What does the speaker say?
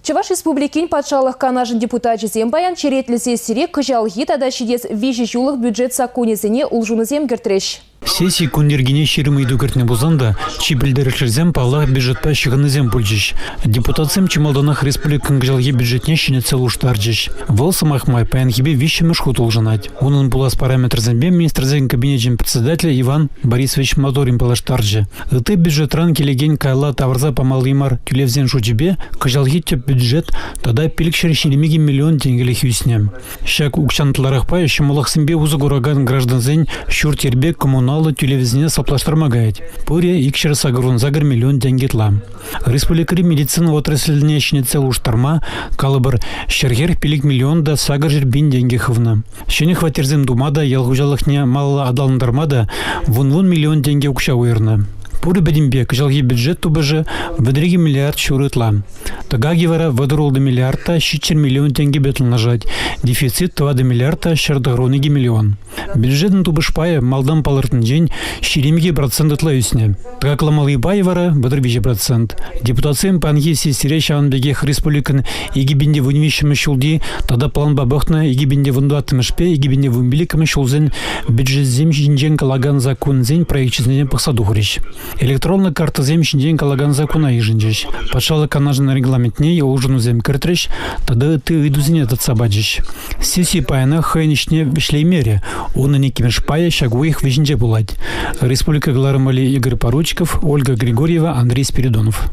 Чуваш республикин патшалық канажын депутатчызем баян черетлісе сирек кыжалғы тада шидес виші жулық бюджет сакунесіне улжунызем кіртіреш. Сессии кундергене шерімі дүкіртіне бұзанда, чипілдерішлерзем пала бюджетпа шығынызем пульчиш. Депутатсем чималданах республикан кыжалғы бюджетне шіне целуштарчиш. Вол самахмай паянхибе вишіміш хутулжанать. Унын булас параметрзембе министрзен кабинетчен председателя Иван Борисович Моторин палаштарчы. Ыты бюджетран келеген кайла таварза помалымар тюлевзен шучебе кыжалғы теп бюджет тада пилікшер шеремеге миллион тенгелі хюснем. Шак укшантларах пай шымалақсымбе узы гураган гражданзен шур тербе коммуналы тюлевзіне саплаштырмагайд. Пуре икшер сагрун загр миллион тенгетла. Республикари медицина отрасліне шіне целуштарма калыбыр шергер пилик миллион да сагр жербин тенгехывна. Шене хватерзем думада ялгужалықне малы адалындармада вун миллион тенге укша уйырны. Пуры бәдімбе кыжалғы бюджет тубыжы выдреги миллиард шурытла. Тагаги вара выдырулды миллиардта 6 миллион тенге бетылнажать. Дефицит 2 миллиардта шардагронеги миллион. Бюджетн тубыш пая малдан палыртын день шеремеге процентытла үсіне. Тагакламалы бай вара выдырбежі процент. Депутациям панги сестере шаанбегех республикан егибінде вунвишімі шулди, тада план бабықна егибінде вундуаттымышпе, егибінде вунбеликімі шулзен бюджетзем жинжен калаган законзен проектчизнен пақсадуғырыш. Электронный карта земщин калаган закона ижинжиш. Патшалы канажный регламентне ужину зем кіртриш, тада ты идузине этот сабаджиш. Сессии паяна хайничне вишлеймере, он и некимеш пая шагу их вижинже булать. Республика Гларамали Игорь Поручиков, Ольга Григорьева, Андрей Спиридонов.